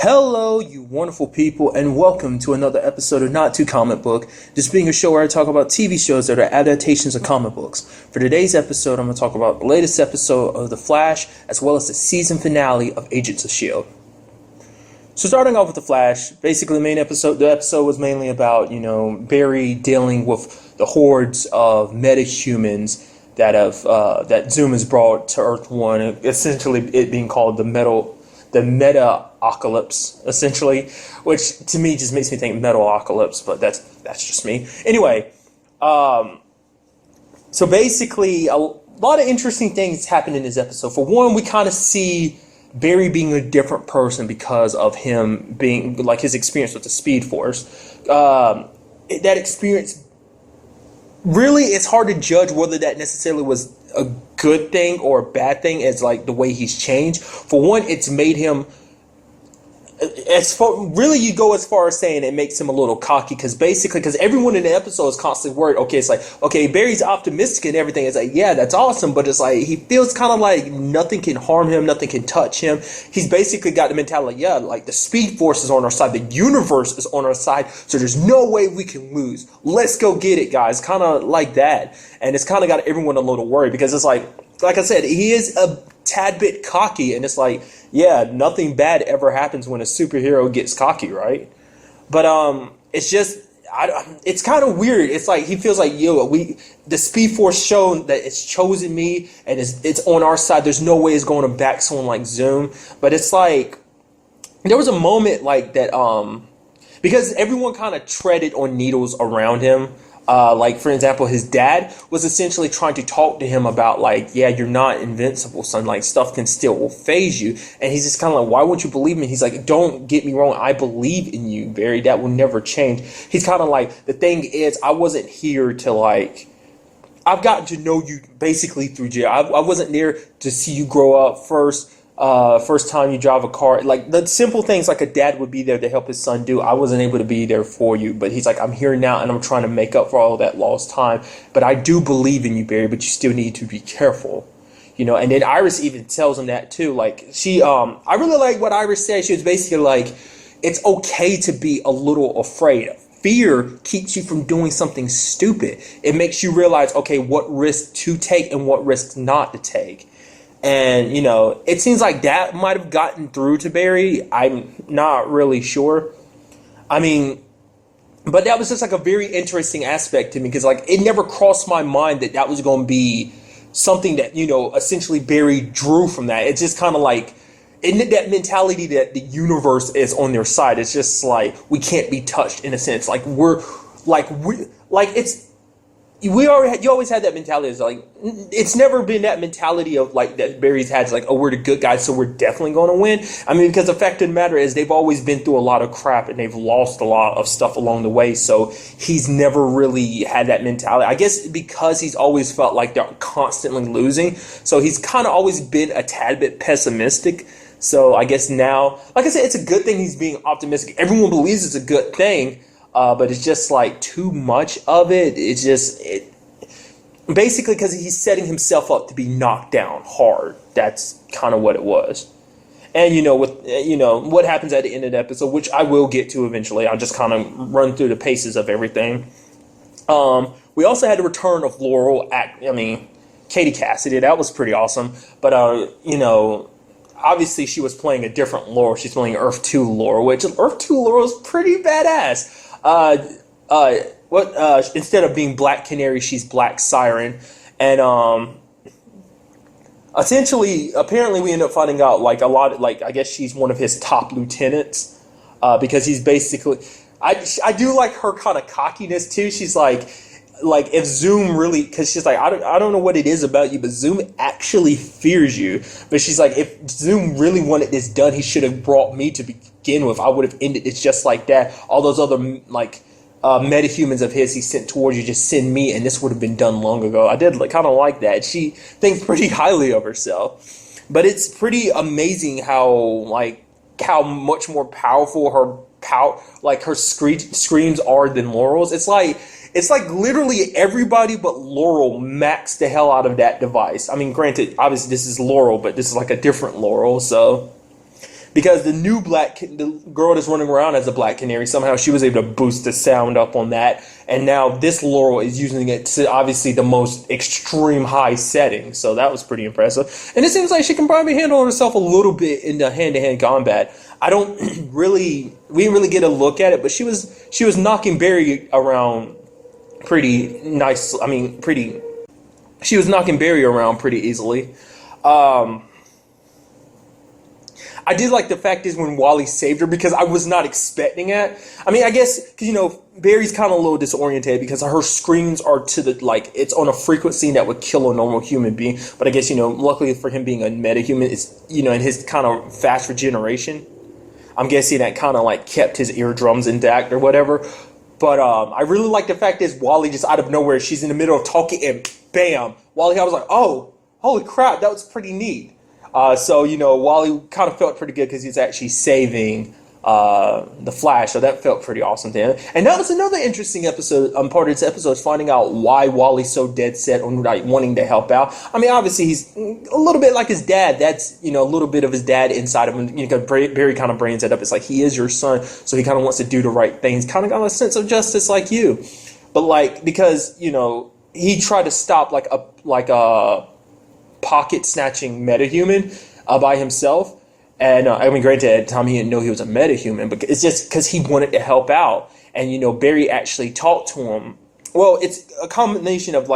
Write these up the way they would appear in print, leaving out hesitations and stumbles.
Hello, you wonderful people, and welcome to another episode of Not Too Comic Book, this being a show where I talk about TV shows that are adaptations of comic books. For today's episode, I'm going to talk about the latest episode of The Flash, as well as the season finale of Agents of S.H.I.E.L.D. So starting off with The Flash, basically the episode was mainly about, Barry dealing with the hordes of metahumans that Zoom has brought to Earth 1, essentially it being called the meta-apocalypse, essentially, which to me just makes me think metal-apocalypse, but that's just me. Anyway, so basically a lot of interesting things happened in this episode. For one, we kind of see Barry being a different person because of him being, like, his experience with the Speed Force. That experience, really, it's hard to judge whether that necessarily was a good thing or a bad thing, as like the way he's changed. For one, it's made him, really you go as far as saying it makes him a little cocky, because everyone in the episode is constantly worried. Okay, it's like, okay, Barry's optimistic and everything. It's like, yeah, that's awesome, but it's like he feels kind of like nothing can harm him, nothing can touch him. He's basically got the mentality, yeah, like the Speed Force is on our side, the universe is on our side, so there's no way we can lose. Let's go get it, guys. Kind of like that. And it's kind of got everyone a little worried, because it's like I said, he is a tad bit cocky, and it's like, yeah, nothing bad ever happens when a superhero gets cocky, right? But it's just, it's kind of weird. It's like he feels like, the Speed Force shown that it's chosen me and it's on our side. There's no way it's going to back someone like Zoom. But it's like, there was a moment like that, because everyone kind of treaded on needles around him. Like, for example, his dad was essentially trying to talk to him about, like, yeah, you're not invincible, son. Like, stuff can still phase you. And he's just kind of like, why won't you believe me? He's like, don't get me wrong. I believe in you, Barry. That will never change. He's kind of like, the thing is, I wasn't here to, like, I've gotten to know you basically through jail. I wasn't there to see you grow up first time you drive a car. Like, the simple things like a dad would be there to help his son do, I wasn't able to be there for you. But he's like, I'm here now and I'm trying to make up for all that lost time. But I do believe in you, Barry, but you still need to be careful. And then Iris even tells him that too. Like, she, I really like what Iris said. She was basically like, it's okay to be a little afraid. Fear keeps you from doing something stupid. It makes you realize, okay, what risks to take and what risks not to take. And, it seems like that might have gotten through to Barry. I'm not really sure. I mean, but that was just like a very interesting aspect to me, because, like, it never crossed my mind that was going to be something that, essentially Barry drew from that. It's just kind of like, isn't that mentality that the universe is on their side? It's just like, we can't be touched in a sense. Like, you always had that mentality. It's like, it's never been that mentality of, like, that Barry's had. It's like, oh, we're the good guys, so we're definitely going to win. I mean, because the fact of the matter is, they've always been through a lot of crap and they've lost a lot of stuff along the way. So he's never really had that mentality. I guess because he's always felt like they're constantly losing. So he's kind of always been a tad bit pessimistic. So I guess now, like I said, it's a good thing he's being optimistic. Everyone believes it's a good thing. But it's just like too much of it. It's just basically because he's setting himself up to be knocked down hard. That's kind of what it was. And what happens at the end of the episode, which I will get to eventually. I'll just kind of run through the paces of everything. We also had the return of Laurel Katie Cassidy. That was pretty awesome. But obviously she was playing a different Laurel. She's playing Earth 2 Laurel, which Earth 2 Laurel is pretty badass. Instead of being Black Canary, she's Black Siren. And apparently we end up finding out, like, a lot, like, I guess she's one of his top lieutenants, because he's basically, I do like her kind of cockiness too. She's like if Zoom really, because she's like, I don't know what it is about you, but Zoom actually fears you. But she's like, if Zoom really wanted this done, he should have brought me to begin with. I would have ended it just like that. All those other, like, metahumans of his he sent towards you, just send me, and this would have been done long ago. I did kind of like that. She thinks pretty highly of herself. But it's pretty amazing how much more powerful her screams are than Laurel's. It's like literally everybody but Laurel maxed the hell out of that device. I mean, granted, obviously this is Laurel, but this is like a different Laurel, so because the girl that's running around as a black canary, somehow she was able to boost the sound up on that, and now this Laurel is using it to obviously the most extreme high setting. So that was pretty impressive, and it seems like she can probably handle herself a little bit in the hand-to-hand combat. I don't we didn't really get a look at it, but she was knocking Barry around pretty nice. I mean, she was knocking Barry around pretty easily. I did like the fact is when Wally saved her, because I was not expecting it. I mean, I guess because Barry's kind of a little disoriented because her screams are to the it's on a frequency that would kill a normal human being. But I guess luckily for him being a metahuman, it's in his kind of fast regeneration, I'm guessing that kind of kept his eardrums intact or whatever. But I really like the fact is Wally just out of nowhere, she's in the middle of talking and bam, Wally, I was like, oh, holy crap, that was pretty neat. So Wally kind of felt pretty good because he's actually saving the Flash, so that felt pretty awesome to him. And that was another interesting episode. Part of this episode is finding out why Wally's so dead set on wanting to help out. I mean, obviously he's a little bit like his dad. That's a little bit of his dad inside of him. Because Barry kind of brings it up. It's like he is your son, so he kind of wants to do the right things. Kind of got a sense of justice like you, but because he tried to stop a pocket snatching metahuman by himself. And I mean, granted, at the time he didn't know he was a metahuman, but it's just because he wanted to help out. And Barry actually talked to him. Well, it's a combination of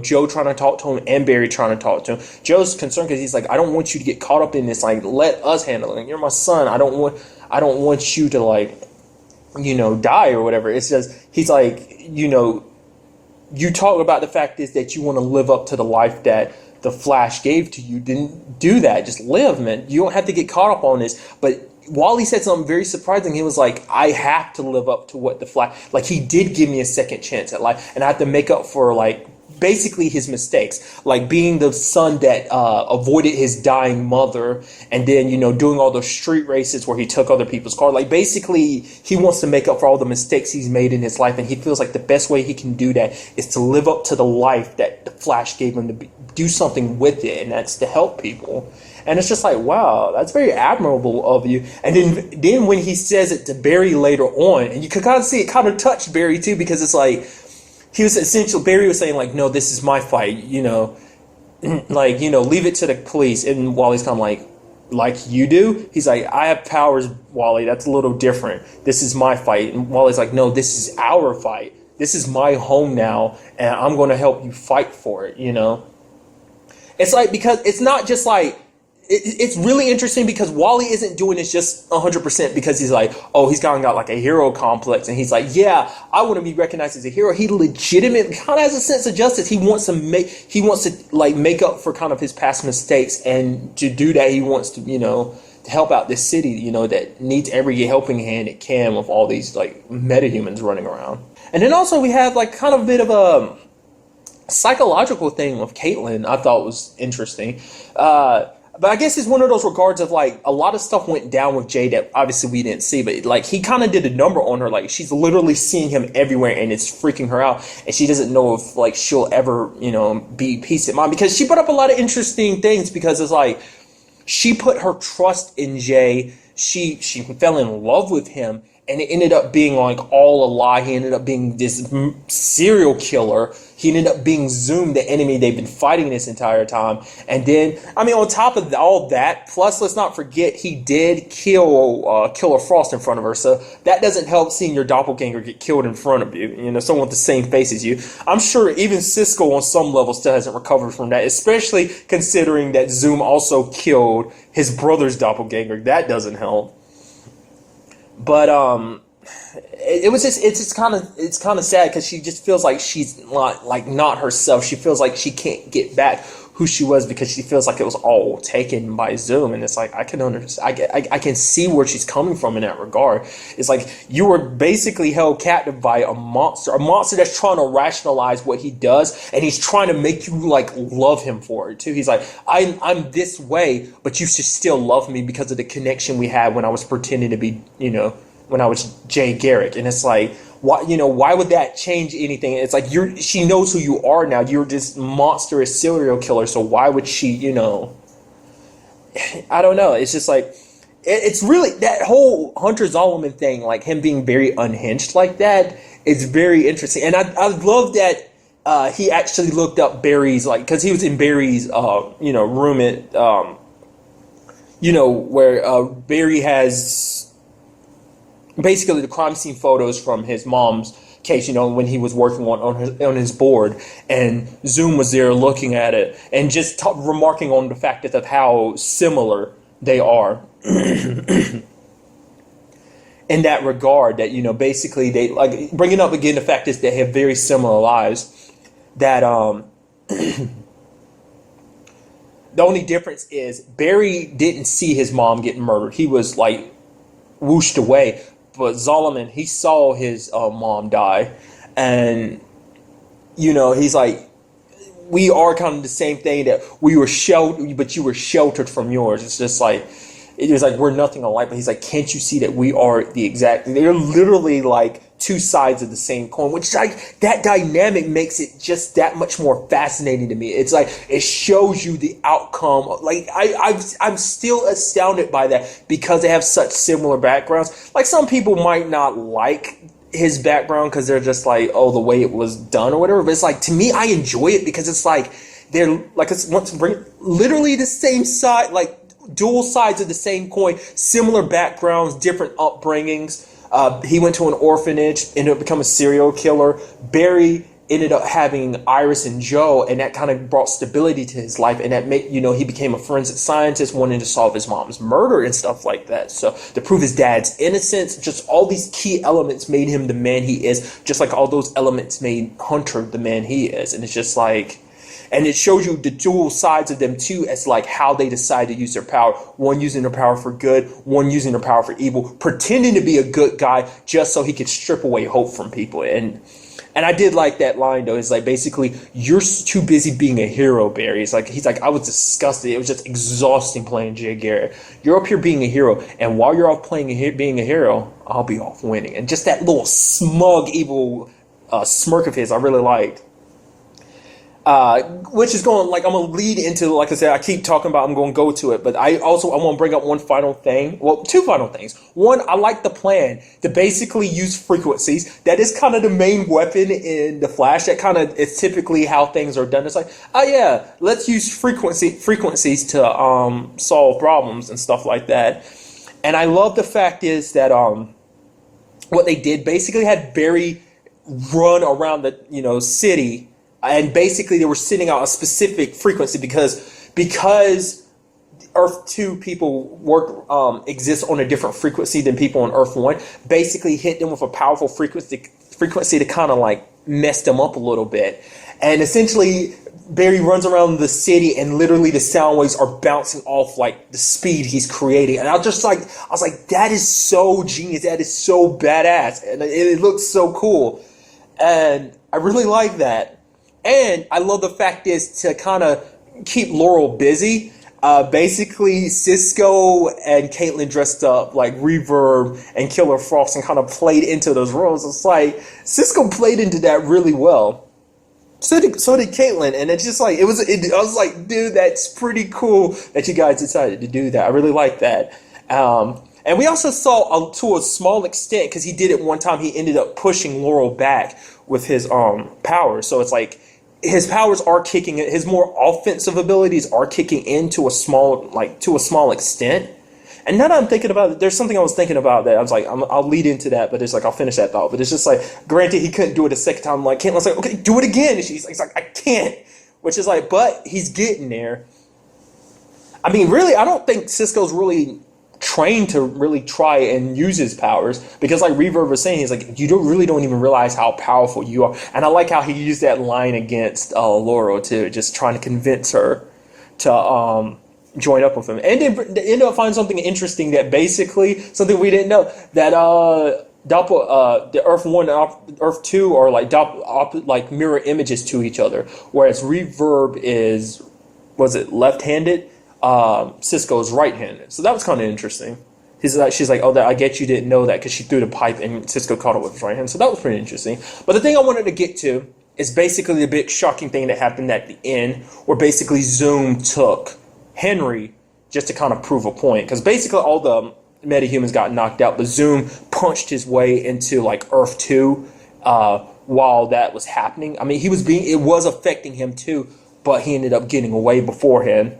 Joe trying to talk to him and Barry trying to talk to him. Joe's concerned because he's like, I don't want you to get caught up in this. Let us handle it. You're my son. I don't want you to die or whatever. It's just he's like, you talk about the fact is that you want to live up to the life that the Flash gave to you. Didn't do that. Just live, man. You don't have to get caught up on this. But Wally said something very surprising. He was like, I have to live up to what the Flash, he did give me a second chance at life, and I have to make up for basically his mistakes, being the son that avoided his dying mother, and then doing all those street races where he took other people's cars. Basically he wants to make up for all the mistakes he's made in his life, and he feels like the best way he can do that is to live up to the life that the Flash gave him, to do something with it, and that's to help people. And it's just like, wow, that's very admirable of you. And then when he says it to Barry later on, and you could kind of see it kind of touched Barry too, because it's Barry was saying no, this is my fight, leave it to the police. And Wally's kind of like you do? He's like, I have powers, Wally, that's a little different. This is my fight. And Wally's like, no, this is our fight. This is my home now, and I'm going to help you fight for it, It's because it's not just it's really interesting because Wally isn't doing this just 100% because he's he's kind of got a hero complex, and he's like, yeah, I want to be recognized as a hero. He legitimately kind of has a sense of justice. He wants to make up for kind of his past mistakes, and to do that, he wants to to help out this city that needs every helping hand it can with all these metahumans running around. And then also we have kind of a bit of a psychological thing with Caitlin I thought was interesting. But I guess it's one of those regards of a lot of stuff went down with Jay that obviously we didn't see, but he kind of did a number on her. She's literally seeing him everywhere, and it's freaking her out, and she doesn't know if she'll ever be peace of mind, because she brought up a lot of interesting things, because it's she put her trust in Jay. She fell in love with him, and it ended up being all a lie. He ended up being this serial killer. He ended up being Zoom, the enemy they've been fighting this entire time. And then, I mean, on top of all that, plus let's not forget he did kill Killer Frost in front of her. So that doesn't help seeing your doppelganger get killed in front of you. Someone with the same face as you. I'm sure even Cisco on some level still hasn't recovered from that, especially considering that Zoom also killed his brother's doppelganger. That doesn't help. But it's kind of sad because she just feels like she's not herself. She feels like she can't get back who she was because she feels like it was all taken by Zoom. And it's I can understand. I can see where she's coming from in that regard. It's you were basically held captive by a monster that's trying to rationalize what he does, and he's trying to make you love him for it too. He's I'm this way, but you should still love me because of the connection we had when I was pretending to be when I was Jay Garrick. And it's why would that change anything? It's she knows who you are now. You're this monstrous serial killer, so why would she, I don't know. It's just it's really that whole Hunter Zolomon thing, like him being very unhinged like that, is very interesting. And I love that he actually looked up Barry's, like, because he was in Barry's room at where Barry has basically the crime scene photos from his mom's case, when he was working on his board, and Zoom was there looking at it and just remarking on the fact of how similar they are in that regard, that basically they, like, bringing up again the fact is they have very similar lives, that the only difference is Barry didn't see his mom getting murdered. He was like whooshed away. But Zolomon, he saw his mom die, and he's like, we are kind of the same thing, that we were sheltered, but you were sheltered from yours. It's just like, it is like we're nothing alike. But he's like, can't you see that we are the exact? They're literally like two sides of the same coin, which, like, that dynamic makes it just that much more fascinating to me. It's like it shows you the outcome. Like I'm still astounded by that, because they have such similar backgrounds. Like, some people might not like his background because they're just like, oh, the way it was done or whatever. But it's like, to me, I enjoy it because it's like they're like, it's literally the same side, like dual sides of the same coin, similar backgrounds, different upbringings. He went to an orphanage, ended up becoming a serial killer. Barry ended up having Iris and Joe, and that kind of brought stability to his life, and that made, he became a forensic scientist, wanting to solve his mom's murder and stuff like that. So to prove his dad's innocence, just all these key elements made him the man he is, just like all those elements made Hunter the man he is. And it's just like, and it shows you the dual sides of them too, as like how they decide to use their power. One using their power for good, one using their power for evil, pretending to be a good guy just so he could strip away hope from people. And I did like that line though. It's like, basically, you're too busy being a hero, Barry. He's like, I was disgusted. It was just exhausting playing Jay Garrett. You're up here being a hero, and while you're off playing being a hero, I'll be off winning. And just that little smug, evil smirk of his, I really liked. Which is going, like, I'm going to lead into, like I said, I keep talking about, I'm going to go to it, but I want to bring up one final thing. Well, two final things. One, I like the plan to basically use frequencies. That is kind of the main weapon in The Flash. That kind of is typically how things are done. It's like, oh yeah, let's use frequencies to solve problems and stuff like that. And I love the fact is that what they did, basically had Barry run around the city. And basically, they were sending out a specific frequency because Earth 2 people exist on a different frequency than people on Earth 1. Basically, hit them with a powerful frequency to kind of like mess them up a little bit. And essentially, Barry runs around the city, and literally the sound waves are bouncing off like the speed he's creating. And I was like, that is so genius. That is so badass, and it looks so cool. And I really like that. And I love the fact is to kind of keep Laurel busy. Basically, Cisco and Caitlin dressed up like Reverb and Killer Frost and kind of played into those roles. It's like Cisco played into that really well. So did Caitlin, and it's just like I was like, dude, that's pretty cool that you guys decided to do that. I really like that. And we also saw, to a small extent, because he did it one time, he ended up pushing Laurel back with his powers. So it's like, his powers are kicking in, his more offensive abilities are kicking in to a small extent. And now that I'm thinking about it, there's something I was thinking about that I was like, I'll lead into that, but it's like, I'll finish that thought. But it's just like, granted, he couldn't do it a second time. Like, Caitlin's like, okay, do it again. And he's like, I can't. Which is like, but he's getting there. I mean, really, I don't think Cisco's really trained to really try and use his powers, because like Reverb was saying, he's like, you don't even realize how powerful you are. And I like how he used that line against Laurel too, just trying to convince her to join up with him. And then they ended up finding something interesting, that basically something we didn't know, that the Earth 1 and Earth 2 are like mirror images to each other, whereas Reverb is, was it left-handed? Cisco's right-handed. So that was kind of interesting. She's like, oh, I get you didn't know that, because she threw the pipe and Cisco caught it with his right hand. So that was pretty interesting. But the thing I wanted to get to is basically the big shocking thing that happened at the end, where basically Zoom took Henry just to kind of prove a point. Because basically all the metahumans got knocked out, but Zoom punched his way into like Earth 2 while that was happening. I mean, it was affecting him too, but he ended up getting away beforehand.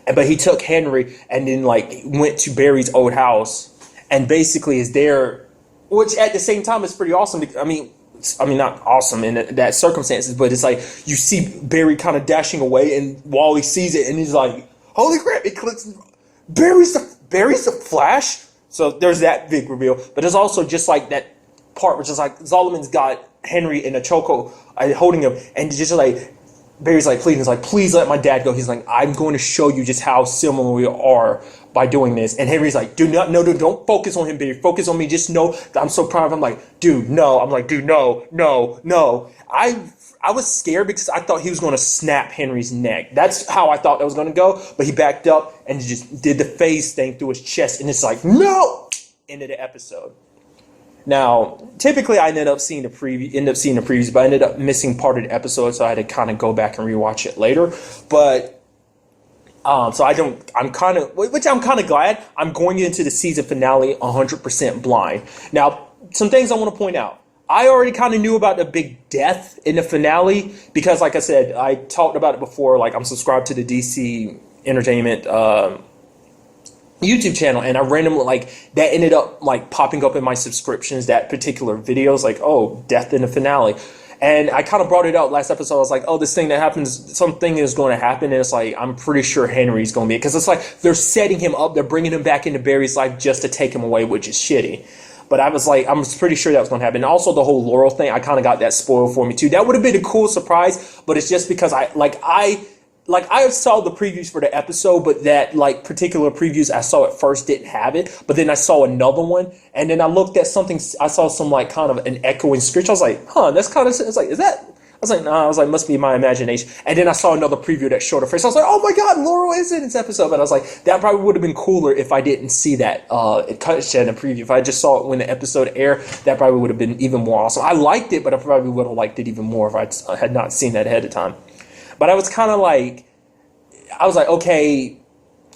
But he took Henry and then like went to Barry's old house and basically is there, which at the same time is pretty awesome. I mean, not awesome in that circumstances, but it's like you see Barry kind of dashing away, and Wally sees it and he's like, "Holy crap!" It clicks. Barry's the Flash. So there's that big reveal. But there's also just like that part which is like Zolomon's got Henry in a chokehold, holding him, and just like. Barry's like pleading, he's like, "Please let my dad go." He's like, "I'm going to show you just how similar we are by doing this." And Henry's like, don't focus on him, Barry. Focus on me. Just know that I'm so proud of him. I'm like, dude, no. I'm like, dude, no. I was scared because I thought he was going to snap Henry's neck. That's how I thought that was going to go. But he backed up and just did the phase thing through his chest. And it's like, no! End of the episode. Now, typically I end up seeing the previews, but I ended up missing part of the episode, so I had to kind of go back and rewatch it later. But I'm kind of glad. I'm going into the season finale 100% blind. Now, some things I want to point out. I already kind of knew about the big death in the finale because, like I said, I talked about it before. Like, I'm subscribed to the DC Entertainment YouTube channel, and I randomly that ended up popping up in my subscriptions, that particular videos, like, oh, death in the finale. And I kind of brought it out last episode. I was like, oh, this thing that happens, something is going to happen. And it's like, I'm pretty sure Henry's going to be it. Because it's like they're setting him up. They're bringing him back into Barry's life just to take him away, which is shitty. But I was pretty sure that was going to happen. And also the whole Laurel thing, I kind of got that spoiled for me too. That would have been a cool surprise. But it's just because I saw the previews for the episode, but that particular previews I saw at first didn't have it. But then I saw another one, and then I looked at something. I saw some kind of an echoing screech. I was like, huh, that's kind of. It's like, is that? I was like, nah. I was like, must be my imagination. And then I saw another preview that showed her face. I was like, oh my god, Laurel is in this episode. But I was like, that probably would have been cooler if I didn't see that. It cut in a preview. If I just saw it when the episode aired, that probably would have been even more awesome. I liked it, but I probably would have liked it even more if I had not seen that ahead of time. But I was kind of I was like, okay,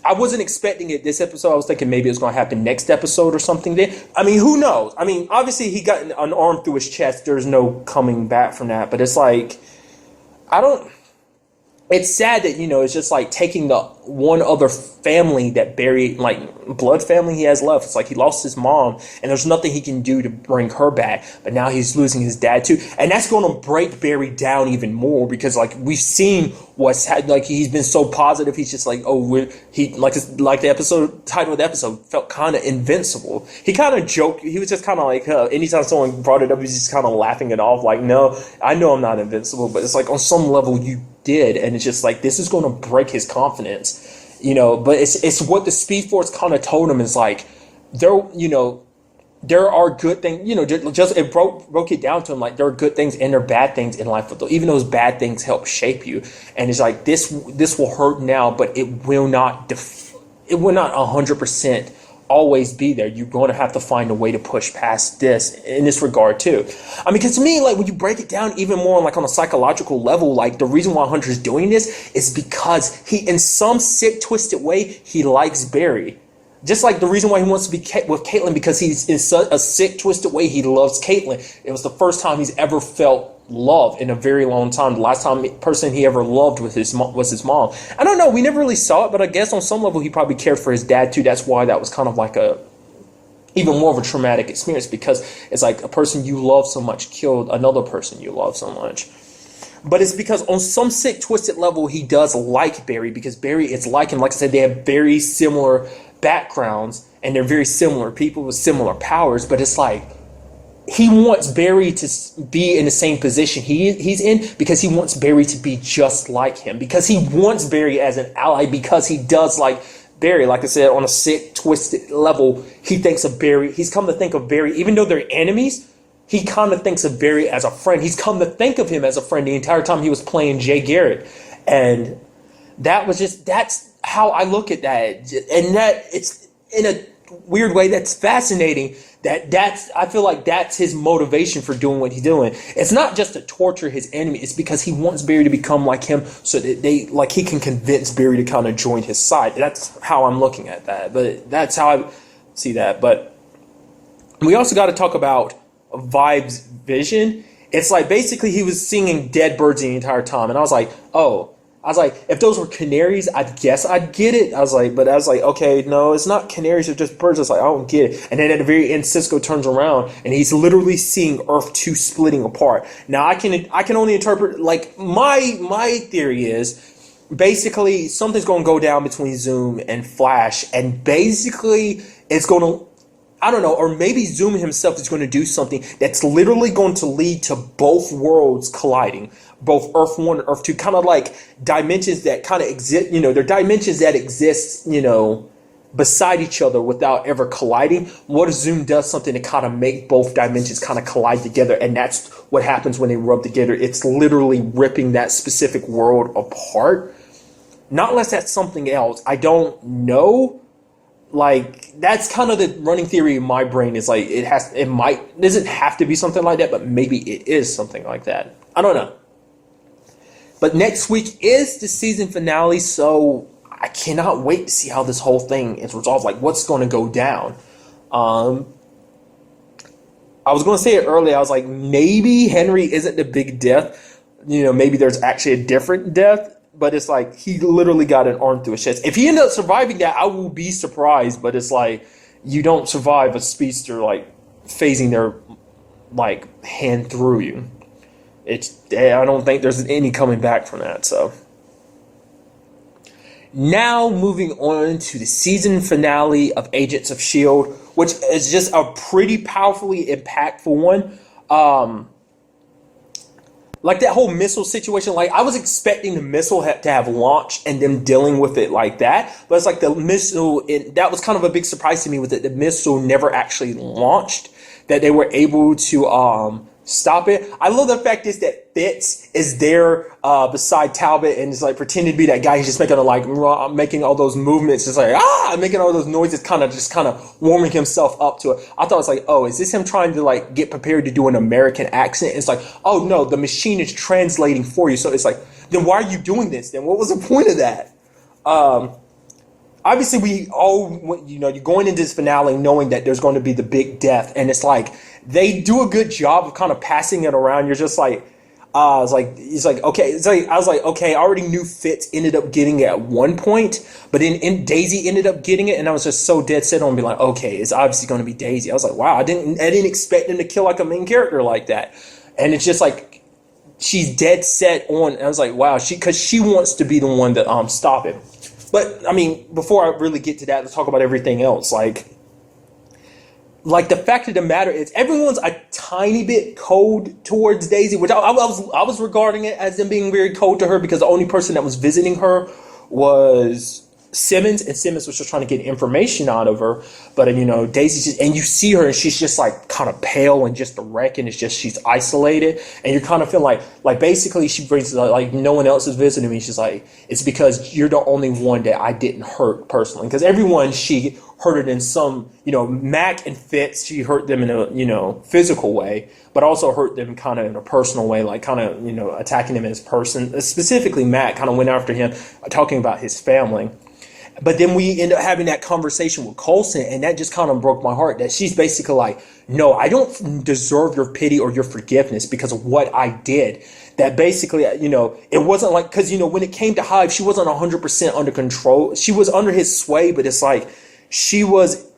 I wasn't expecting it this episode. I was thinking maybe it was going to happen next episode or something. Then, I mean, who knows? I mean, obviously he got an arm through his chest. There's no coming back from that. But it's like, it's sad that, it's just taking the one other family that Barry, blood family he has left. It's like he lost his mom and there's nothing he can do to bring her back. But now he's losing his dad too. And that's going to break Barry down even more because we've seen what's he's been so positive. He's just the title of the episode felt kind of invincible. He kind of joked. He was just kind of anytime someone brought it up, he's just kind of laughing it off. No, I know I'm not invincible, but it's on some level you did, and it's just this is going to break his confidence, but it's what the Speed Force kind of told him is there are good things, just it broke it down to him there are good things and there are bad things in life, but even those bad things help shape you, and it's this will hurt now, but it will not 100% always be there. You're going to have to find a way to push past this in this regard too. I mean, because to me, when you break it down even more on a psychological level, the reason why Hunter's doing this is because he, in some sick, twisted way, he likes Barry. Just like the reason why he wants to be with Caitlin, because he's in such a sick, twisted way, he loves Caitlin. It was the first time he's ever felt love in a very long time. The last person he ever loved was his mom. I don't know. We never really saw it, but I guess on some level he probably cared for his dad too. That's why that was kind of even more of a traumatic experience, because it's a person you love so much killed another person you love so much. But it's because on some sick, twisted level he does like Barry, because Barry is like him. Like I said, they have very similar backgrounds and they're very similar people with similar powers, but it's he wants Barry to be in the same position he's in, because he wants Barry to be just like him, because he wants Barry as an ally, because he does like Barry. Like I said, on a sick, twisted level, he thinks of Barry. He's come to think of Barry, even though they're enemies, he kind of thinks of Barry as a friend. He's come to think of him as a friend the entire time he was playing Jay Garrett. And that's how I look at that. And that it's in a weird way that's fascinating. I feel like that's his motivation for doing what he's doing. It's not just to torture his enemy. It's because he wants Barry to become like him, so that he can convince Barry to kind of join his side. That's how I'm looking at that. But that's how I see that. But we also got to talk about Vibe's vision. It's like basically he was singing dead birds the entire time, and I was like, if those were canaries, I guess I'd get it. I was like, okay, no, it's not canaries, they're just birds. I was like, I don't get it. And then at the very end, Cisco turns around and he's literally seeing Earth 2 splitting apart. Now I can only interpret, like, my theory is basically something's going to go down between Zoom and Flash, and basically it's going to, I don't know, or maybe Zoom himself is going to do something that's literally going to lead to both worlds colliding, both Earth 1 and Earth 2, kind of like dimensions that kind of exist, they're dimensions that exist, beside each other without ever colliding. What if Zoom does something to kind of make both dimensions kind of collide together, and that's what happens when they rub together? It's literally ripping that specific world apart. Not unless that's something else. I don't know. Like, that's kind of the running theory in my brain, is like it doesn't have to be something like that, but maybe it is something like that. I don't know. But next week is the season finale, so I cannot wait to see how this whole thing is resolved. Like, what's going to go down? I was going to say it earlier. I was like, maybe Henry isn't the big death. Maybe there's actually a different death. But it's like he literally got an arm through his chest. If he ended up surviving that, I will be surprised. But it's like you don't survive a speedster like phasing their like hand through you. I don't think there's any coming back from that. So now moving on to the season finale of Agents of S.H.I.E.L.D., which is just a pretty powerfully impactful one. Like that whole missile situation, like I was expecting the missile to have launched and them dealing with it like that. But it's like the missile, that was kind of a big surprise to me, with it. The missile never actually launched, that they were able to stop it. I love the fact is that Fitz is there beside Talbot and is like pretending to be that guy. He's just making all those movements, just like making all those noises, kind of warming himself up to it. I thought it was like, oh, is this him trying to like get prepared to do an American accent? It's like, oh no, the machine is translating for you. So it's like, then why are you doing this? Then what was the point of that? Obviously, we all, you're going into this finale knowing that there's going to be the big death, and it's like they do a good job of kind of passing it around. You're just like, I was like, okay, I already knew Fitz ended up getting it at one point, but then Daisy ended up getting it, and I was just so dead set on being like, okay, it's obviously going to be Daisy. I was like, wow, I didn't expect him to kill like a main character like that, and it's just like she's dead set on. And I was like, wow, because she wants to be the one that stop him. But I mean, before I really get to that, let's talk about everything else. Like the fact of the matter is, everyone's a tiny bit cold towards Daisy, which I was regarding it as them being very cold to her, because the only person that was visiting her was Simmons, and Simmons was just trying to get information out of her. But Daisy's just, and you see her and she's just like kind of pale and just a wreck, and it's just she's isolated, and you're kind of feeling like basically she brings like no one else is visiting me. She's like, it's because you're the only one that I didn't hurt personally, because everyone she hurted in some, Mac and Fitz, she hurt them in a physical way, but also hurt them kind of in a personal way, like kind of attacking them as person. Specifically, Mac kind of went after him, talking about his family. But then we end up having that conversation with Coulson, and that just kind of broke my heart, that she's basically like, no, I don't deserve your pity or your forgiveness because of what I did. That basically, it wasn't like, because, when it came to Hive, she wasn't 100% under control. She was under his sway, but it's like she was,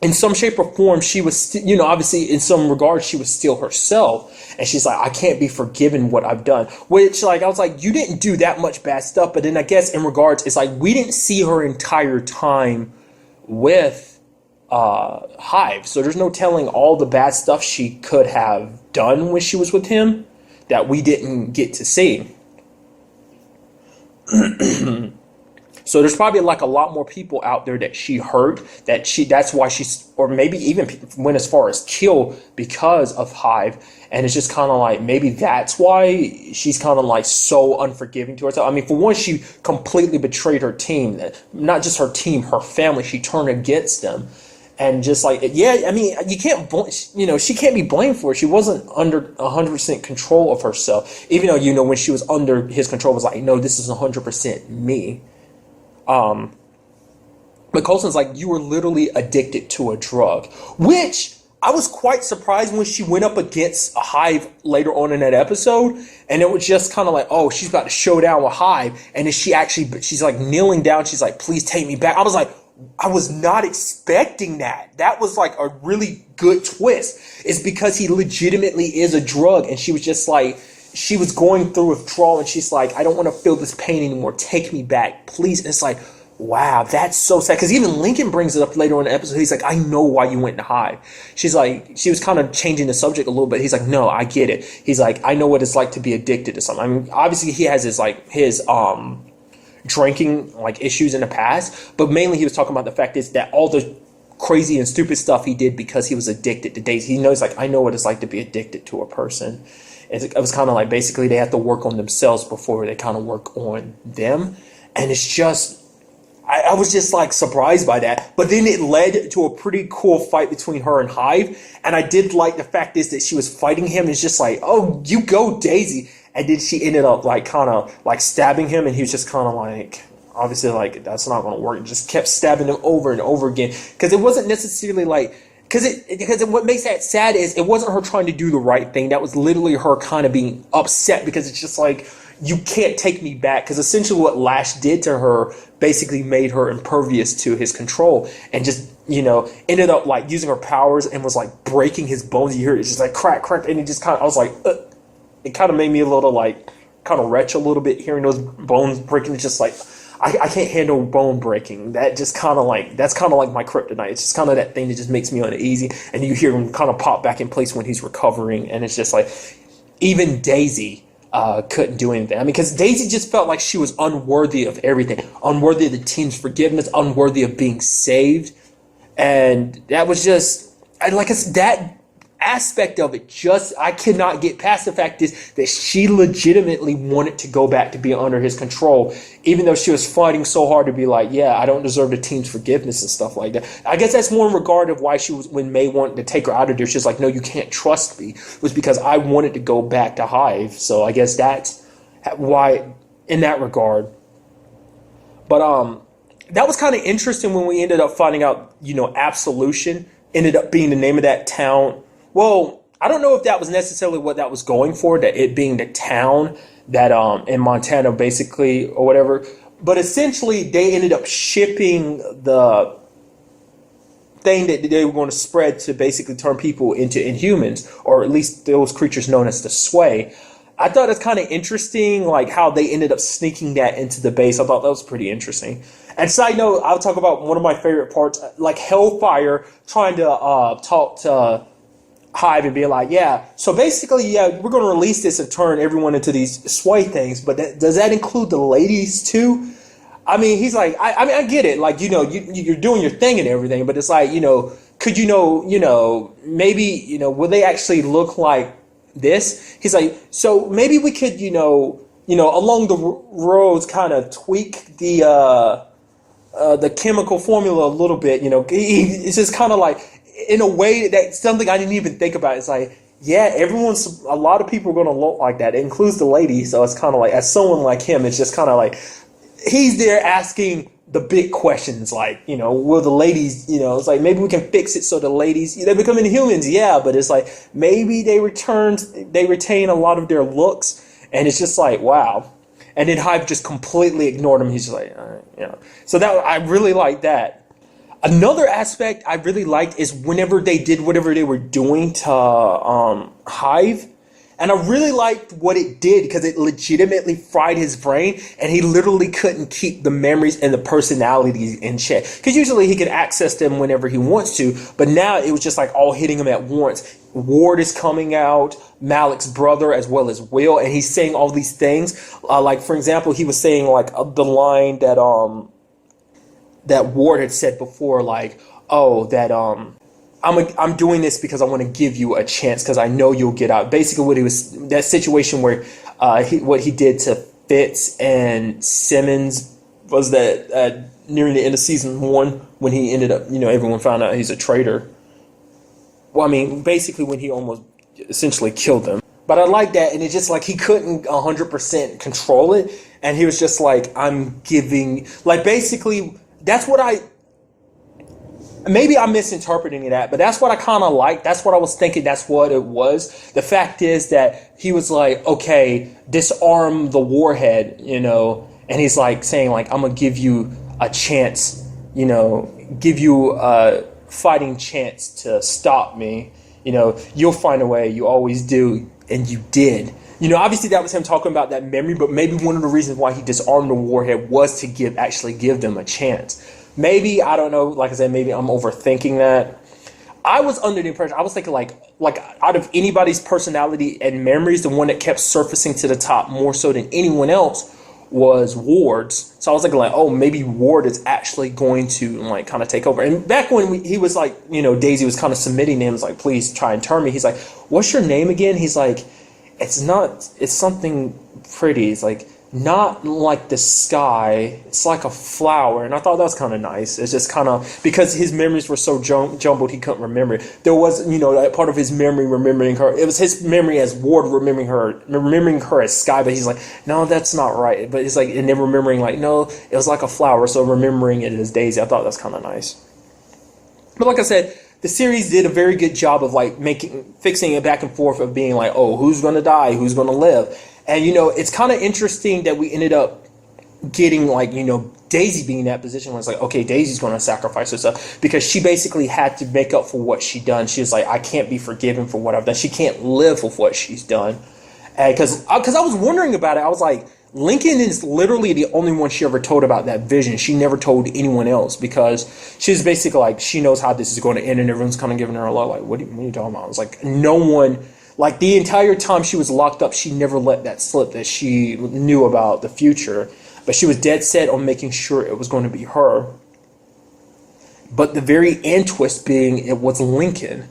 in some shape or form, she was, obviously in some regards, she was still herself. And she's like, I can't be forgiven what I've done. Which, like, I was like, you didn't do that much bad stuff. But then I guess in regards, it's like, we didn't see her entire time with Hive. So there's no telling all the bad stuff she could have done when she was with him that we didn't get to see. So there's probably like a lot more people out there that she hurt, that's why she's, or maybe even went as far as kill because of Hive. And it's just kind of like, maybe that's why she's kind of like so unforgiving to herself. I mean, for one, she completely betrayed her team, not just her team, her family. She turned against them. And just like, yeah, I mean, you can't, she can't be blamed for it. She wasn't under 100% control of herself. Even though, when she was under his control, it was like, no, this is 100% me. But Coulson's like, you were literally addicted to a drug, which I was quite surprised when she went up against a Hive later on in that episode. And it was just kind of like, oh, she's about to show down with Hive. And then she's like kneeling down. She's like, please take me back. I was like, I was not expecting that. That was like a really good twist. It's because he legitimately is a drug. And she was just like, she was going through withdrawal and she's like, I don't want to feel this pain anymore. Take me back, please. And it's like, wow, that's so sad. Because even Lincoln brings it up later on in the episode. He's like, I know why you went to Hive. She's like, she was kind of changing the subject a little bit. He's like, no, I get it. He's like, I know what it's like to be addicted to something. I mean, obviously he has his drinking like issues in the past, but mainly he was talking about the fact is that all the crazy and stupid stuff he did because he was addicted to Daisy. He knows, like, I know what it's like to be addicted to a person. It was kind of like basically they have to work on themselves before they kind of work on them. And it's just, I was just like surprised by that. But then it led to a pretty cool fight between her and Hive. And I did like the fact is that she was fighting him. It's just like, oh, you go, Daisy. And then she ended up like kind of like stabbing him. And he was just kind of like, obviously like, that's not going to work. And just kept stabbing him over and over again. Because it wasn't necessarily like, because what makes that sad is it wasn't her trying to do the right thing. That was literally her kind of being upset because it's just like, you can't take me back. Because essentially what Lash did to her basically made her impervious to his control and just, ended up like using her powers and was like breaking his bones. You hear it just like crack, crack. And it just kind of, I was like, it kind of made me a little like, kind of retch a little bit hearing those bones breaking. It's just like, I can't handle bone breaking. That just kind of like, that's kind of like my kryptonite. It's just kind of that thing that just makes me uneasy. And you hear him kind of pop back in place when he's recovering. And it's just like, even Daisy couldn't do anything. I mean, because Daisy just felt like she was unworthy of everything. Unworthy of the team's forgiveness. Unworthy of being saved. And that was just, that aspect of it, just I cannot get past the fact is that she legitimately wanted to go back to be under his control, even though she was fighting so hard to be like, yeah, I don't deserve the team's forgiveness and stuff like that. I guess that's more in regard of why she was, when May wanted to take her out of there, she's like, no, you can't trust me, was because I wanted to go back to Hive. So I guess that's why in that regard. But that was kind of interesting when we ended up finding out, Absolution ended up being the name of that town. Well, I don't know if that was necessarily what that was going for, that it being the town that in Montana basically or whatever. But essentially they ended up shipping the thing that they were going to spread to basically turn people into Inhumans, or at least those creatures known as the Sway. I thought it's kind of interesting, like how they ended up sneaking that into the base. I thought that was pretty interesting. And side note, I'll talk about one of my favorite parts, like Hellfire trying to talk to Hive and be like, yeah, so basically, yeah, we're going to release this and turn everyone into these Sway things, but does that include the ladies too? I mean, he's like, I mean, I get it, like, you're doing your thing and everything, but it's like, could maybe, will they actually look like this? He's like, so maybe we could, along the roads kind of tweak the chemical formula a little bit, it's just kind of like, in a way that's something I didn't even think about. It's like, yeah, a lot of people are going to look like that. It includes the ladies. So it's kind of like, as someone like him, it's just kind of like, he's there asking the big questions, like, will the ladies, it's like, maybe we can fix it so the ladies, they become Inhumans, yeah, but it's like, maybe they retain a lot of their looks, and it's just like, wow. And then Hive just completely ignored him. He's just like, So that, I really like that. Another aspect I really liked is whenever they did whatever they were doing to Hive. And I really liked what it did because it legitimately fried his brain and he literally couldn't keep the memories and the personalities in check. Because usually he could access them whenever he wants to, but now it was just like all hitting him at once. Ward is coming out, Malik's brother as well as Will, and he's saying all these things. Like, for example, he was saying like the line that that Ward had said before, like, oh, that I'm doing this because I want to give you a chance because I know you'll get out. Basically, what he was, that situation where what he did to Fitz and Simmons was that nearing the end of season 1 when he ended up, everyone found out he's a traitor. Well, I mean, basically when he almost essentially killed them. But I like that, and it's just like he couldn't 100% control it, and he was just like, I'm giving, like, basically, that's what maybe I'm misinterpreting that, but that's what I kind of like. That's what I was thinking. That's what it was. The fact is that he was like, okay, disarm the warhead, and he's like saying, like, I'm going to give you a chance, give you a fighting chance to stop me. You'll find a way. You always do. And you did. Obviously that was him talking about that memory, but maybe one of the reasons why he disarmed the warhead was to actually give them a chance. Maybe, I don't know, like I said, maybe I'm overthinking that. I was under the impression, I was thinking like out of anybody's personality and memories, the one that kept surfacing to the top more so than anyone else was Ward's. So I was like, oh, maybe Ward is actually going to like kind of take over. And back when he was like, Daisy was kind of submitting to him, was like, please try and turn me. He's like, what's your name again? He's like, it's something pretty. It's like, not like the sky, it's like a flower. And I thought that was kind of nice. It's just kind of, because his memories were so jumbled, he couldn't remember. There was, that part of his memory remembering her. It was his memory as Ward remembering her as sky, but he's like, no, that's not right. But it's like, and then remembering like, no, it was like a flower. So remembering it as Daisy, I thought that's kind of nice. But like I said, the series did a very good job of like fixing it back and forth of being like, oh, who's going to die? Who's going to live? And, it's kind of interesting that we ended up getting like, Daisy being in that position where it's like, okay, Daisy's going to sacrifice herself because she basically had to make up for what she'd done. She was like, I can't be forgiven for what I've done. She can't live with what she's done. And because I was wondering about it, I was like, Lincoln is literally the only one she ever told about that vision. She never told anyone else because she's basically like, she knows how this is going to end and everyone's kind of giving her a lot like, what are you talking about? I was like, no one... Like the entire time she was locked up, she never let that slip that she knew about the future. But she was dead set on making sure it was going to be her. But the very end twist being it was Lincoln.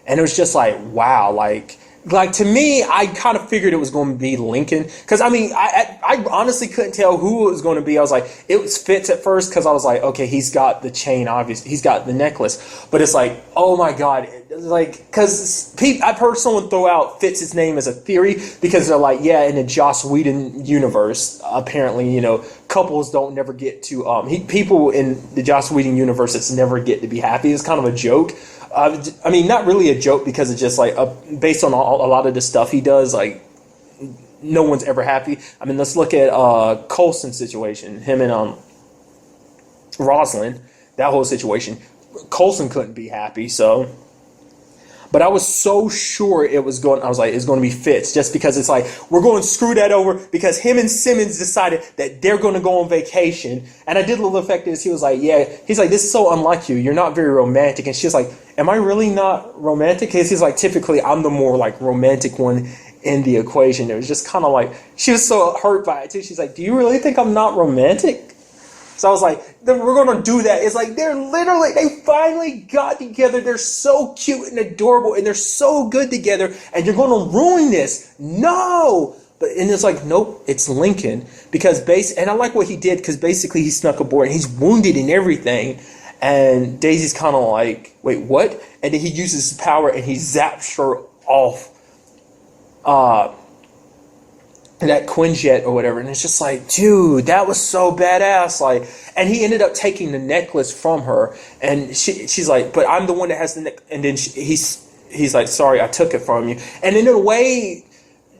And it was just like, wow, like to me, I kind of figured it was going to be Lincoln. Because, I mean, I honestly couldn't tell who it was going to be. I was like, it was Fitz at first because I was like, okay, he's got the chain, obviously. He's got the necklace. But it's like, oh, my God. Like, because I've heard someone throw out Fitz's name as a theory because they're like, yeah, in the Joss Whedon universe, apparently, couples don't never get to, people in the Joss Whedon universe it's never get to be happy. It's kind of a joke. I mean, not really a joke because it's just like based on a lot of the stuff he does, like no one's ever happy. I mean, let's look at Coulson's situation, him and Rosalind, that whole situation. Coulson couldn't be happy, so. But I was so sure I was like, it's going to be Fitz just because it's like, we're going to screw that over because him and Simmons decided that they're going to go on vacation. And I did love the fact that he was like, yeah, he's like, this is so unlike you. You're not very romantic. And she's like, am I really not romantic? Because he's like, typically I'm the more like romantic one in the equation. It was just kind of like, she was so hurt by it too. She's like, do you really think I'm not romantic? So I was like, then we're going to do that. It's like, they finally got together. They're so cute and adorable and they're so good together and you're going to ruin this. No. And it's like, nope, it's Lincoln and I like what he did because basically he snuck aboard and he's wounded and everything. And Daisy's kind of like, wait, what? And then he uses his power and he zaps her off. That Quinjet or whatever, and it's just like, dude, that was so badass. Like, and he ended up taking the necklace from her, and she's like, but I'm the one that has the necklace. And then he's like, sorry, I took it from you. And in a way,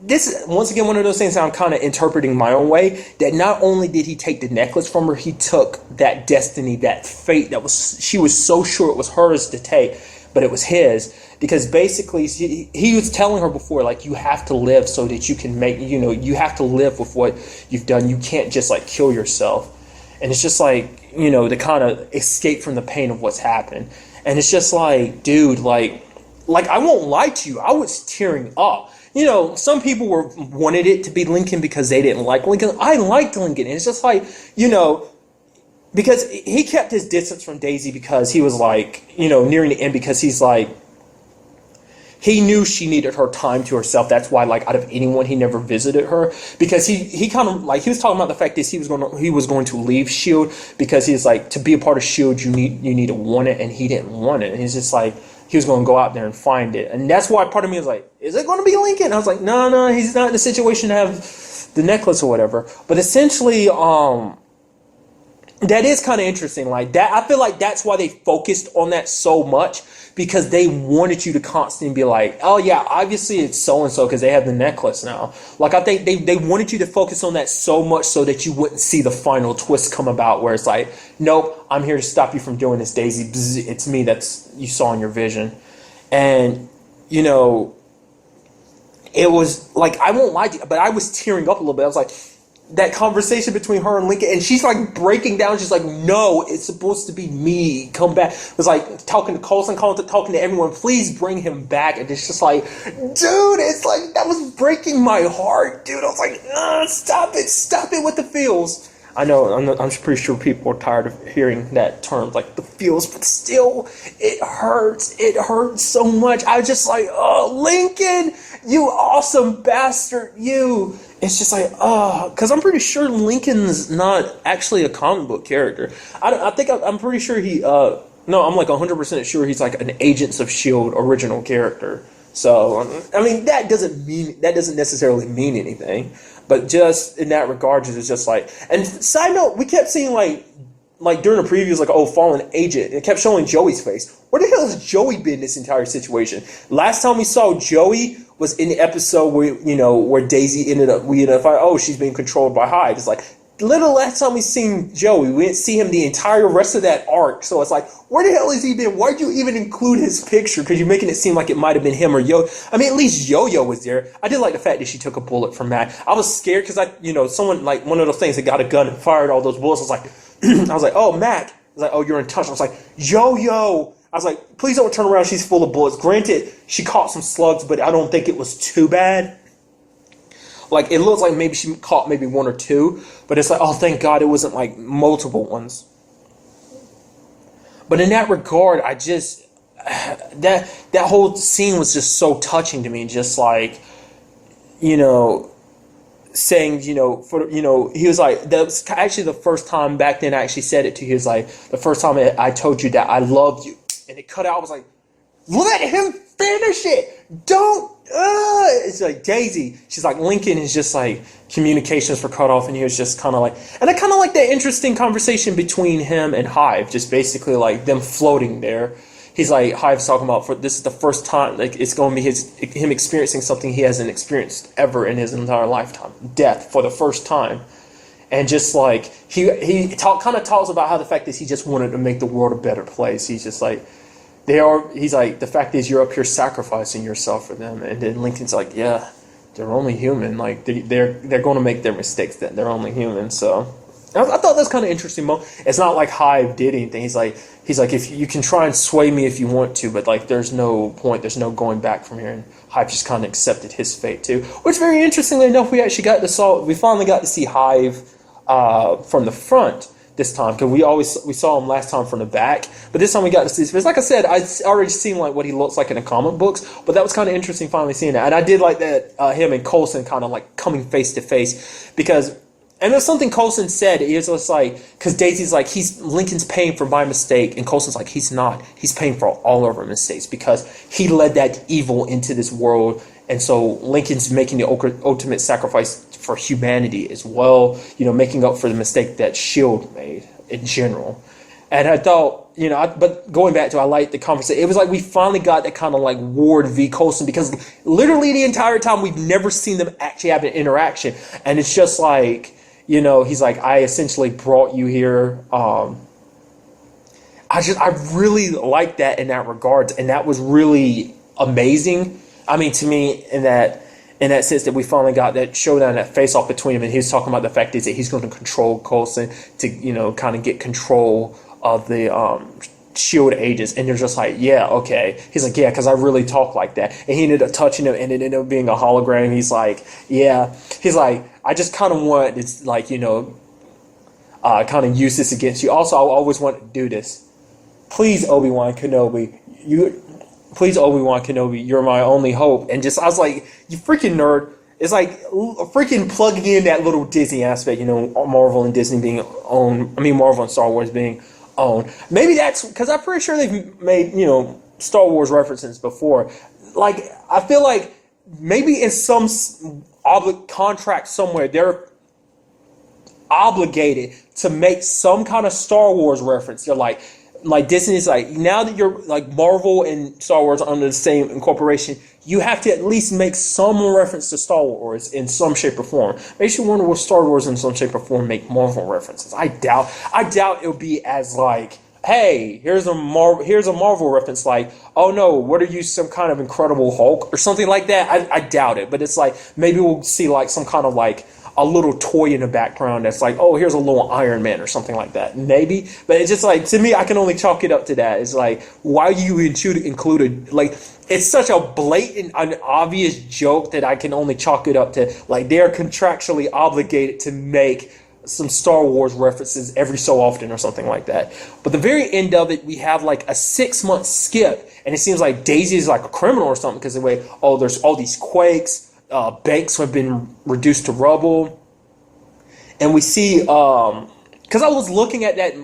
this is once again one of those things that I'm kind of interpreting my own way. That not only did he take the necklace from her, he took that destiny, that fate she was so sure it was hers to take, but it was his. Because basically, he was telling her before, like, you have to live so that you can make, you have to live with what you've done. You can't just, like, kill yourself. And it's just like, to kind of escape from the pain of what's happened. And it's just like, dude, like I won't lie to you. I was tearing up. Some people wanted it to be Lincoln because they didn't like Lincoln. I liked Lincoln. And it's just like, because he kept his distance from Daisy because he was like, nearing the end, because he's like, he knew she needed her time to herself. That's why, like, out of anyone, he never visited her, because he kind of like, he was talking about the fact that he was going to leave Shield, because he's like, to be a part of Shield, you need to want it, and he didn't want it. And he's just like, he was going to go out there and find it, and that's why part of me was like, is it going to be Lincoln? And I was like, no, he's not in a situation to have the necklace or whatever. But essentially, that is kind of interesting. Like that, I feel like that's why they focused on that so much, because they wanted you to constantly be like, oh yeah, obviously it's so and so because they have the necklace now. Like I think they wanted you to focus on that so much so that you wouldn't see the final twist come about, where it's like, nope, I'm here to stop you from doing this, Daisy. Bzz, it's me that's you saw in your vision. And it was like, I won't lie to you, but I was tearing up a little bit. I was like, that conversation between her and Lincoln, and she's like breaking down. She's like, no, it's supposed to be me. Come back. It was like talking to Coulson, talking to everyone. Please bring him back. And it's just like, dude, it's like, that was breaking my heart, dude. I was like, stop it with the feels. I know, I'm pretty sure people are tired of hearing that term, like the feels, but still, it hurts. It hurts so much. I was just like, oh, Lincoln, you awesome bastard, you. It's just like, because I'm pretty sure Lincoln's not actually a comic book character. I'm pretty sure I'm like 100% sure he's like an Agents of S.H.I.E.L.D. original character. So, I mean, that doesn't necessarily mean anything. But just in that regard, it's just like, and side note, we kept seeing like during the previews, like, oh, fallen agent. It kept showing Joey's face. Where the hell has Joey been in this entire situation? Last time we saw Joey was in the episode where Daisy ended up finding, oh, she's being controlled by Hive. It's like, literally last time we seen Joey, we didn't see him the entire rest of that arc. So it's like, where the hell has he been? Why'd you even include his picture? Because you're making it seem like it might have been him or Yo. I mean, at least Yo-Yo was there. I did like the fact that she took a bullet from Mac. I was scared because someone, like, one of those things that got a gun and fired all those bullets. I was like, oh, Mac. I was like, oh, you're in touch. I was like, Yo-Yo. I was like, please don't turn around. She's full of bullets. Granted, she caught some slugs, but I don't think it was too bad. Like, it looks like maybe she caught maybe one or two, but it's like, oh, thank God it wasn't like multiple ones. But in that regard, I just, that whole scene was just so touching to me. Just like, saying, he was like, that was actually the first time back then I actually said it to you. He was like, the first time I told you that I loved you. And it cut out. I was like, let him finish it. Don't. It's like, Daisy. She's like, Lincoln is just like, communications were cut off. And he was just kind of like, and I kind of like that interesting conversation between him and Hive. Just basically like them floating there. He's like, Hive's talking about, this is the first time, like, it's going to be him experiencing something he hasn't experienced ever in his entire lifetime. Death for the first time. And just like, he kind of talks about how the fact is he just wanted to make the world a better place. He's just like, he's like, the fact is you're up here sacrificing yourself for them. And then Lincoln's like, yeah, they're only human. Like, they're going to make their mistakes. That they're only human. So I thought that was kind of interesting. It's not like Hive did anything. He's like, if you can try and sway me if you want to, but like, there's no point. There's no going back from here. And Hive just kind of accepted his fate too. Which, very interestingly enough, we finally got to see Hive from the front this time, because we saw him last time from the back, but this time we got to see his face. Like I said, I already seen like what he looks like in the comic books, but that was kind of interesting finally seeing that. And I did like that him and Coulson kind of like coming face to face, because, and there's something Coulson said. He was just like, because Daisy's like, Lincoln's paying for my mistake, and Coulson's like, he's not. He's paying for all of our mistakes because he led that evil into this world, and so Lincoln's making the ultimate sacrifice for humanity as well, making up for the mistake that S.H.I.E.L.D. made in general. And I thought, but going back to, I like the conversation. It was like we finally got that kind of like Ward v. Coulson, because literally the entire time we've never seen them actually have an interaction. And it's just like, he's like, I essentially brought you here. I really like that in that regard. And that was really amazing. I mean, to me, in that sense, that we finally got that showdown, that face-off between him, and he was talking about the fact is that he's going to control Coulson to, kind of get control of the S.H.I.E.L.D. agents, and they're just like, yeah, okay. He's like, yeah, because I really talk like that, and he ended up touching him, and it ended up being a hologram. He's like, yeah, he's like, I just kind of want, it's like, kind of use this against you. Also, I always want to do this. Please, Obi-Wan Kenobi, you're my only hope. And just, I was like, you freaking nerd. It's like freaking plugging in that little Disney aspect, Marvel and Disney being owned. I mean, Marvel and Star Wars being owned. Maybe that's because I'm pretty sure they've made, Star Wars references before. Like, I feel like maybe in some contract somewhere, they're obligated to make some kind of Star Wars reference. They're like Disney's like, now that you're like Marvel and Star Wars are under the same incorporation, you have to at least make some reference to Star Wars in some shape or form. Makes you wonder will Star Wars in some shape or form make Marvel references. I doubt it'll be as like, hey, here's a Marvel reference, like, oh no, what are you, some kind of Incredible Hulk or something like that? I doubt it, but it's like maybe we'll see like some kind of like a little toy in the background that's like, oh, here's a little Iron Man or something like that. Maybe. But it's just like, to me, I can only chalk it up to that. It's like, why you included, like, it's such a blatant and obvious joke that I can only chalk it up to, like, they're contractually obligated to make some Star Wars references every so often or something like that. But the very end of it, we have like a 6-month skip, and it seems like Daisy is like a criminal or something because the way, oh, there's all these quakes. Banks have been reduced to rubble, and we see because I was looking at that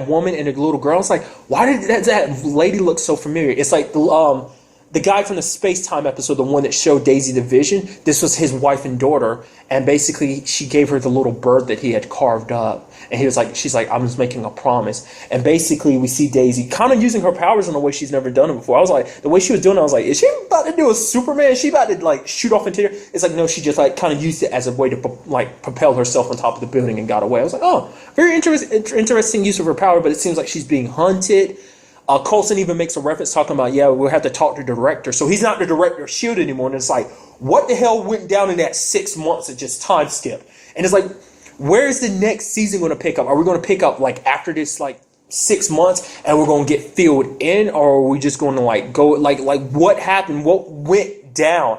woman and the little girl. I was like, why did that lady look so familiar? It's like the guy from the Space Time episode, the one that showed Daisy the vision. This was his wife and daughter, and basically she gave her the little bird that he had carved up, and she's like, I'm just making a promise. And basically we see Daisy kind of using her powers in a way she's never done it before. I was like, the way she was doing it, I was like, is she about to do a Superman? Is she about to like shoot off into there? It's like, no, she just like kind of used it as a way to like propel herself on top of the building and got away. I was like, oh, very interesting use of her power, but it seems like she's being hunted. Coulson even makes a reference talking about, yeah, we'll have to talk to the director. So he's not the director of S.H.I.E.L.D. anymore. And it's like, what the hell went down in that 6 months of just time skip? And it's like, where's the next season going to pick up? Are we going to pick up like after this like 6 months and we're going to get filled in? Or are we just going to like go like what happened? What went down?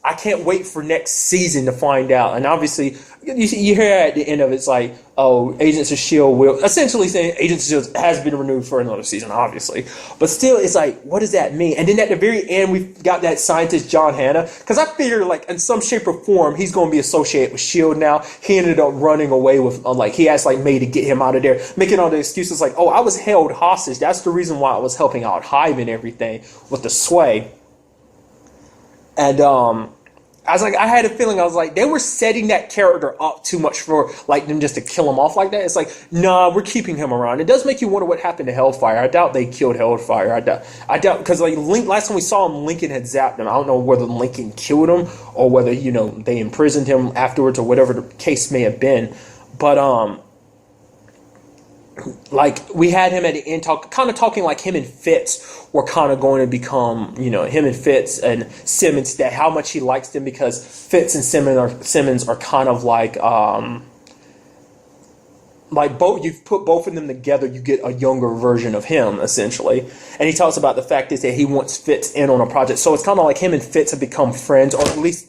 I can't wait for next season to find out. And obviously, you hear at the end of it, it's like, oh, Agents of S.H.I.E.L.D. will essentially saying Agents of S.H.I.E.L.D. has been renewed for another season, obviously. But still, it's like, what does that mean? And then at the very end, we've got that scientist, John Hannah. Because I figure, like, in some shape or form, he's going to be associated with S.H.I.E.L.D. now. He ended up running away with, like, he asked, like, May to get him out of there. Making all the excuses like, oh, I was held hostage. That's the reason why I was helping out Hive and everything with the sway. And, I was like, I had a feeling, I was like, they were setting that character up too much for, like, them just to kill him off like that. It's like, nah, we're keeping him around. It does make you wonder what happened to Hellfire. I doubt they killed Hellfire. I doubt, because, like, last time we saw him, Lincoln had zapped him. I don't know whether Lincoln killed him or whether, they imprisoned him afterwards or whatever the case may have been. But, like, we had him at the end kind of talking like him and Fitz were kind of going to become, him and Fitz and Simmons, that how much he likes them, because Fitz and Simmons are kind of like both, you put both of them together, you get a younger version of him, essentially. And he talks about the fact is that he wants Fitz in on a project. So it's kind of like him and Fitz have become friends, or at least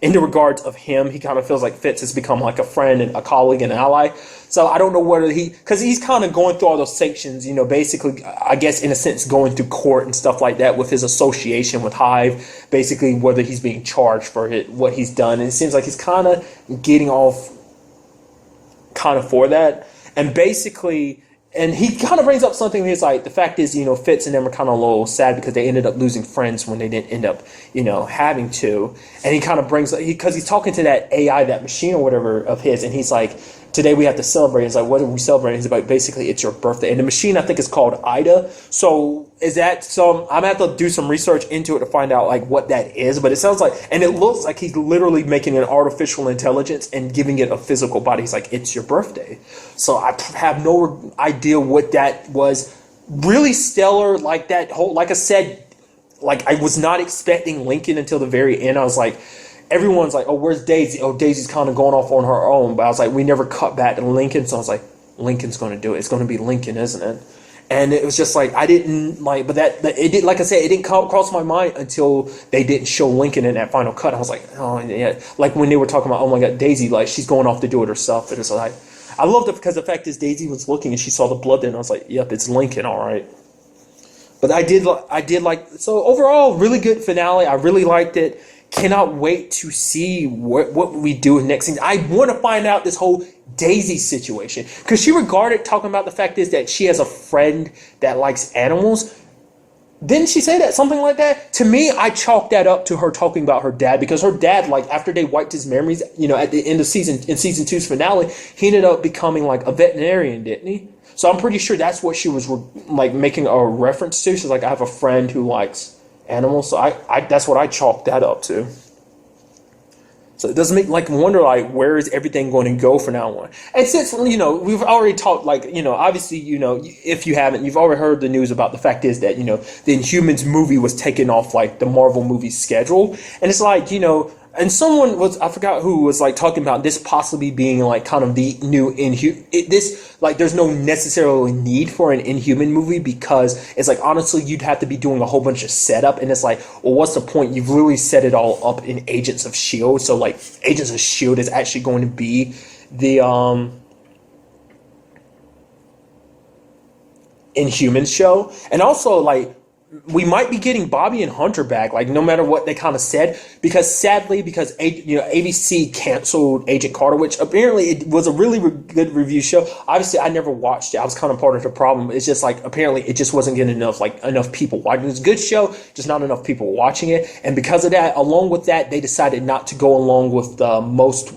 in the regards of him, he kind of feels like Fitz has become like a friend and a colleague and an ally. So I don't know whether because he's kind of going through all those sanctions, basically, I guess, in a sense, going through court and stuff like that with his association with Hive, basically whether he's being charged for it, what he's done. And it seems like he's kind of getting off kind of for that. And basically, and he kind of brings up something. He's like, the fact is, Fitz and them are kind of a little sad because they ended up losing friends when they didn't end up, having to. And he kind of brings, because he's talking to that AI, that machine or whatever of his, and he's like, today we have to celebrate. It's like, what are we celebrating? He's like, basically, it's your birthday. And the machine, I think, is called Ida. So is that I'm going to have to do some research into it to find out, like, what that is. But it sounds like, and it looks like he's literally making an artificial intelligence and giving it a physical body. He's like, it's your birthday. So I have no idea what that was. Really stellar, like that whole, like I said, like I was not expecting Lincoln until the very end. I was like, everyone's like, oh, where's Daisy? Oh, Daisy's kind of going off on her own. But I was like, we never cut back to Lincoln. So I was like, Lincoln's going to do it. It's going to be Lincoln, isn't it? And it was just like, I didn't like, but that it did, like I said, it didn't cross my mind until they didn't show Lincoln in that final cut. I was like, oh, yeah. Like when they were talking about, oh my God, Daisy, like she's going off to do it herself. And it's like, I loved it because the fact is Daisy was looking and she saw the blood there, and I was like, "Yep, it's Lincoln, all right." But I did like, so overall, really good finale. I really liked it. Cannot wait to see what we do in next season. I want to find out this whole Daisy situation, because she regarded, talking about the fact is that she has a friend that likes animals. Didn't she say that, something like that? To me, I chalked that up to her talking about her dad, because her dad, like, after they wiped his memories, at the end of season two's finale, he ended up becoming like a veterinarian, didn't he? So I'm pretty sure that's what she was like making a reference to. She's like, I have a friend who likes animals, so I that's what I chalked that up to. So it does make like wonder, like, where is everything going to go from now on? And since we've already talked, like, obviously, if you haven't, you've already heard the news about the fact is that the Inhumans movie was taken off like the Marvel movie schedule, and it's like and someone was, I forgot who, was like talking about this possibly being like kind of the new there's no necessarily need for an Inhuman movie, because it's like, honestly, you'd have to be doing a whole bunch of setup, and it's like, well, what's the point? You've really set it all up in Agents of S.H.I.E.L.D. So like, Agents of S.H.I.E.L.D. is actually going to be the Inhumans show, and also like, we might be getting Bobby and Hunter back, like, no matter what they kind of said, because sadly, because ABC canceled Agent Carter, which apparently it was a really good review show. Obviously, I never watched it. I was kind of part of the problem. It's just like, apparently it just wasn't getting enough people watching. It's a good show, just not enough people watching it. And because of that, along with that, they decided not to go along with the most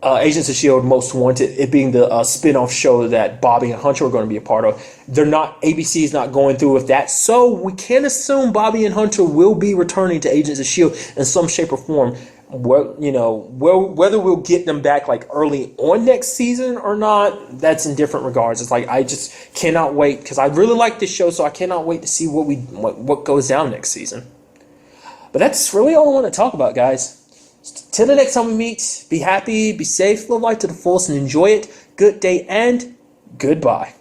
Agents of S.H.I.E.L.D. Most Wanted, it being the spin-off show that Bobby and Hunter are going to be a part of. ABC is not going through with that, so we can assume Bobby and Hunter will be returning to Agents of S.H.I.E.L.D. in some shape or form. Whether we'll get them back like early on next season or not, that's in different regards. It's like, I just cannot wait, because I really like this show, so I cannot wait to see what goes down next season. But that's really all I want to talk about, guys. Till the next time we meet, be happy, be safe, live life to the fullest, and enjoy it. Good day and goodbye.